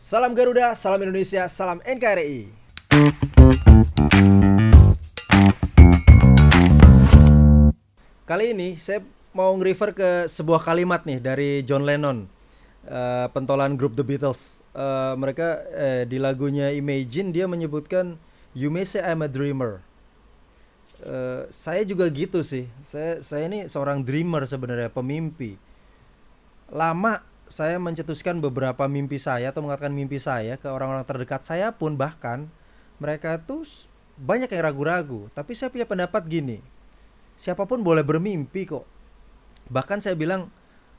Salam Garuda, salam Indonesia, salam NKRI. Kali ini saya mau nge-refer ke sebuah kalimat nih dari John Lennon, pentolan grup The Beatles. Mereka di lagunya Imagine dia menyebutkan You may say I'm a dreamer. Saya juga gitu sih. Saya ini seorang dreamer sebenarnya, pemimpi. Lama saya mencetuskan beberapa mimpi saya atau mengatakan mimpi saya ke orang-orang terdekat saya pun, bahkan mereka tuh banyak yang ragu-ragu. Tapi saya punya pendapat gini, siapapun boleh bermimpi kok. Bahkan saya bilang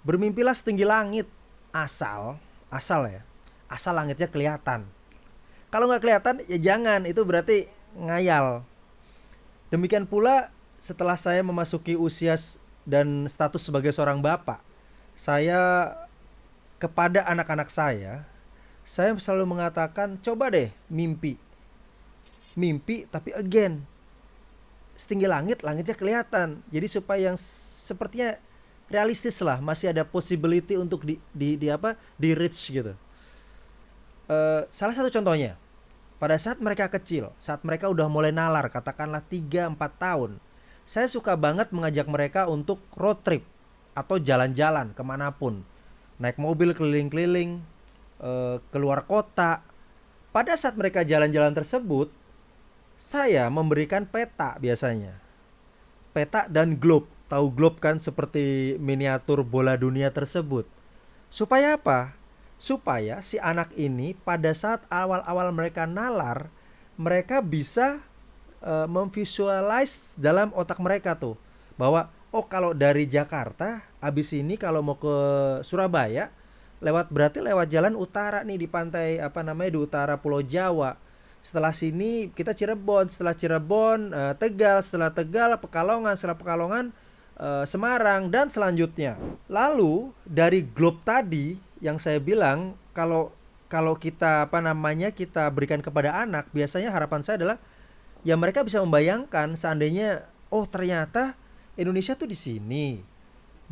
bermimpilah setinggi langit, asal asal ya, asal langitnya kelihatan. Kalau nggak kelihatan ya jangan, itu berarti ngayal. Demikian pula setelah saya memasuki usia dan status sebagai seorang bapak, saya kepada anak-anak saya selalu mengatakan coba deh mimpi. Mimpi tapi again setinggi langit, langitnya kelihatan. Jadi supaya yang sepertinya realistis lah, masih ada possibility untuk di reach gitu. Salah satu contohnya, pada saat mereka kecil, saat mereka udah mulai nalar, katakanlah 3-4 tahun, saya suka banget mengajak mereka untuk road trip atau jalan-jalan kemanapun, naik mobil keliling-keliling, keluar kota. Pada saat mereka jalan-jalan tersebut, saya memberikan peta biasanya, peta dan globe. Tahu globe kan, seperti miniatur bola dunia tersebut. Supaya apa? Supaya si anak ini pada saat awal-awal mereka nalar, mereka bisa memvisualize dalam otak mereka tuh bahwa oh, kalau dari Jakarta abis ini kalau mau ke Surabaya berarti lewat jalan utara nih, di pantai apa namanya, di utara Pulau Jawa. Setelah sini kita Cirebon, setelah Cirebon Tegal, setelah Tegal Pekalongan, setelah Pekalongan Semarang, dan selanjutnya. Lalu dari globe tadi yang saya bilang, kalau kalau kita apa namanya kita berikan kepada anak, biasanya harapan saya adalah ya mereka bisa membayangkan seandainya oh ternyata Indonesia tuh di sini.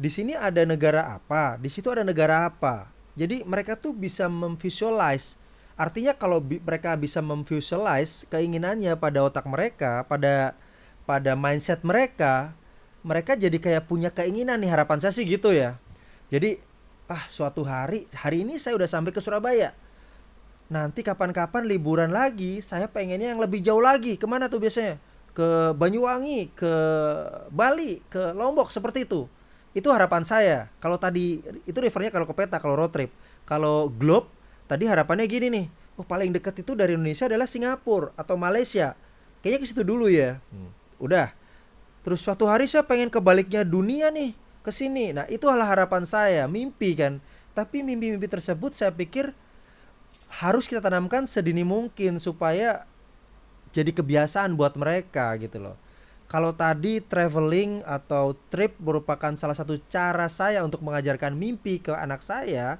Di sini ada negara apa, di situ ada negara apa. Jadi mereka tuh bisa memvisualize. Artinya kalau mereka bisa memvisualize keinginannya pada otak mereka, pada mindset mereka, mereka jadi kayak punya keinginan nih, harapan saya sih gitu ya. Jadi suatu hari ini saya udah sampai ke Surabaya. Nanti kapan-kapan liburan lagi, saya pengennya yang lebih jauh lagi. Kemana tuh biasanya? Ke Banyuwangi, ke Bali, ke Lombok, seperti itu. Itu harapan saya. Kalau tadi itu refernya kalau ke peta, kalau road trip. Kalau globe, tadi harapannya gini nih. Oh, paling dekat itu dari Indonesia adalah Singapura atau Malaysia. Kayaknya ke situ dulu ya. Udah. Terus suatu hari saya pengen kebaliknya dunia nih, ke sini. Nah, itu adalah harapan saya, mimpi kan. Tapi mimpi-mimpi tersebut saya pikir harus kita tanamkan sedini mungkin supaya jadi kebiasaan buat mereka gitu loh. Kalau tadi traveling atau trip merupakan salah satu cara saya untuk mengajarkan mimpi ke anak saya,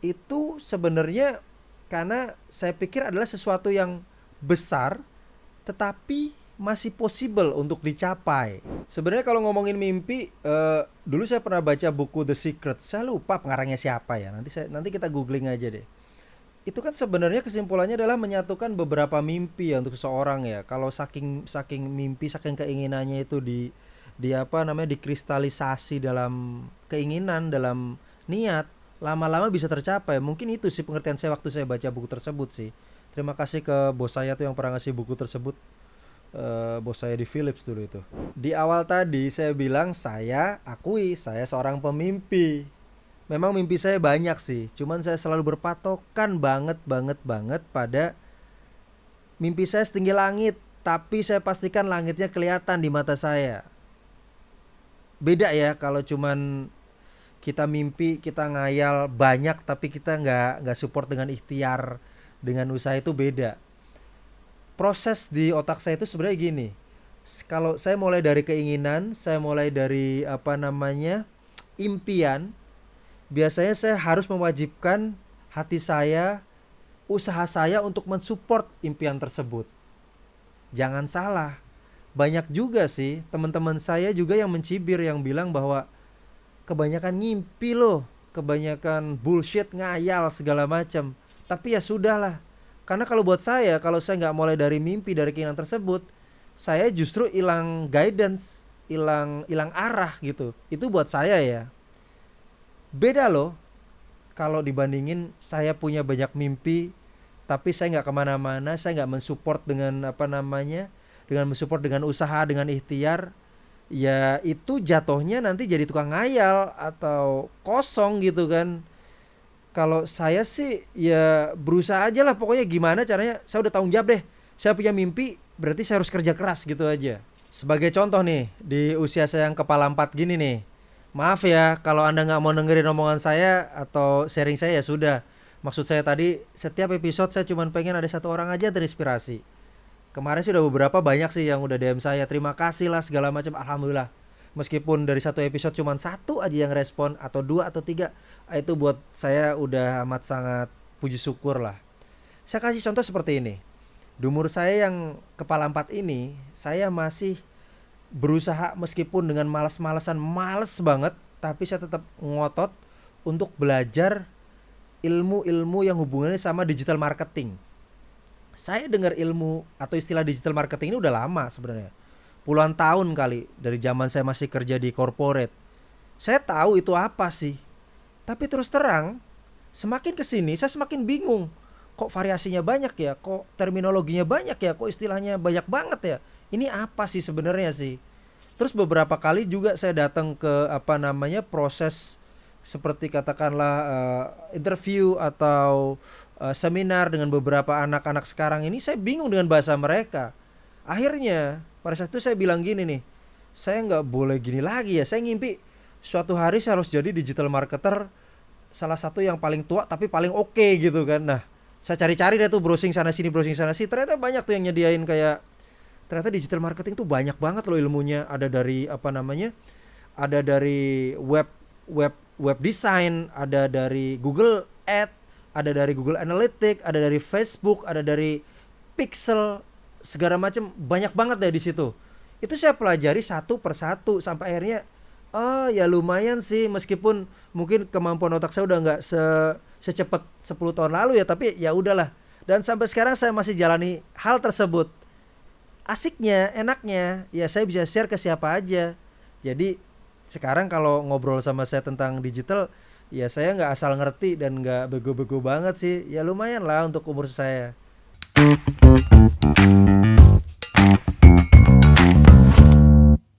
itu sebenarnya karena saya pikir adalah sesuatu yang besar tetapi masih possible untuk dicapai. Sebenarnya kalau ngomongin mimpi, dulu saya pernah baca buku The Secret. Saya lupa pengarangnya siapa ya. Nanti kita googling aja deh. Itu kan sebenarnya kesimpulannya adalah menyatukan beberapa mimpi ya untuk seseorang ya. Kalau saking saking mimpi, saking keinginannya itu di apa namanya dikristalisasi dalam keinginan, dalam niat, lama-lama bisa tercapai. Mungkin itu sih pengertian saya waktu saya baca buku tersebut sih. Terima kasih ke bos saya tuh yang pernah ngasih buku tersebut. Bos saya di Philips dulu itu. Di awal tadi saya bilang saya akui saya seorang pemimpi. Memang mimpi saya banyak sih, cuman saya selalu berpatokan banget pada mimpi saya setinggi langit, tapi saya pastikan langitnya kelihatan di mata saya. Beda ya kalau cuman kita mimpi, kita ngayal banyak tapi kita nggak support dengan ikhtiar, dengan usaha, itu beda. Proses di otak saya itu sebenarnya gini. Kalau saya mulai dari keinginan, saya mulai dari apa namanya impian, biasanya saya harus mewajibkan hati saya, usaha saya untuk mensupport impian tersebut. Jangan salah, banyak juga sih teman-teman saya juga yang mencibir, yang bilang bahwa kebanyakan ngimpi loh, kebanyakan bullshit, ngayal segala macam. Tapi ya sudahlah. Karena kalau buat saya, kalau saya nggak mulai dari mimpi, dari keinginan tersebut, saya justru hilang guidance, hilang hilang arah gitu. Itu buat saya ya. Beda loh kalau dibandingin saya punya banyak mimpi, tapi saya nggak kemana-mana, saya nggak mensupport dengan apa namanya, dengan mensupport dengan usaha, dengan ikhtiar. Ya itu jatuhnya nanti jadi tukang ngayal atau kosong gitu kan. Kalau saya sih ya berusaha aja lah, pokoknya gimana caranya saya udah tanggung jawab deh. Saya punya mimpi, berarti saya harus kerja keras gitu aja. Sebagai contoh nih, di usia saya yang kepala 4 gini nih. Maaf ya kalau Anda nggak mau dengerin omongan saya atau sharing saya, ya sudah. Maksud saya tadi setiap episode saya cuma pengen ada satu orang aja terinspirasi. Kemarin sih udah beberapa banyak sih yang udah DM saya, terima kasih lah segala macam, alhamdulillah. Meskipun dari satu episode cuma satu aja yang respon atau dua atau tiga, itu buat saya udah amat sangat puji syukur lah. Saya kasih contoh seperti ini. Di umur saya yang kepala 4 ini, saya masih berusaha meskipun dengan malas-malasan, males banget, tapi saya tetap ngotot untuk belajar ilmu-ilmu yang hubungannya sama digital marketing. Saya dengar ilmu atau istilah digital marketing ini udah lama sebenarnya. Puluhan tahun kali dari zaman saya masih kerja di corporate. Saya tahu itu apa sih. Tapi terus terang, semakin kesini saya semakin bingung. Kok variasinya banyak ya? Kok terminologinya banyak ya? Kok istilahnya banyak banget ya? Ini apa sih sebenarnya sih? Terus beberapa kali juga saya datang ke apa namanya proses seperti katakanlah interview atau seminar dengan beberapa anak-anak sekarang ini, saya bingung dengan bahasa mereka. Akhirnya pada saat itu saya bilang gini nih, saya nggak boleh gini lagi ya. Saya ngimpi suatu hari saya harus jadi digital marketer, salah satu yang paling tua tapi paling oke gitu kan. Nah, saya cari-cari deh tuh, browsing sana sini, browsing sana sini. Ternyata banyak tuh yang nyediain kayak, ternyata digital marketing tuh banyak banget loh ilmunya. Ada dari apa namanya? Ada dari web design, ada dari Google Ad, ada dari Google Analytics, ada dari Facebook, ada dari Pixel, segala macam, banyak banget deh di situ. Itu saya pelajari satu persatu sampai akhirnya, oh ya lumayan sih, meskipun mungkin kemampuan otak saya udah nggak secepat 10 tahun lalu ya, tapi ya udahlah. Dan sampai sekarang saya masih jalani hal tersebut. Asiknya, enaknya, ya saya bisa share ke siapa aja. Jadi sekarang kalau ngobrol sama saya tentang digital, ya saya nggak asal ngerti dan nggak bego-bego banget sih. Ya lumayan lah untuk umur saya.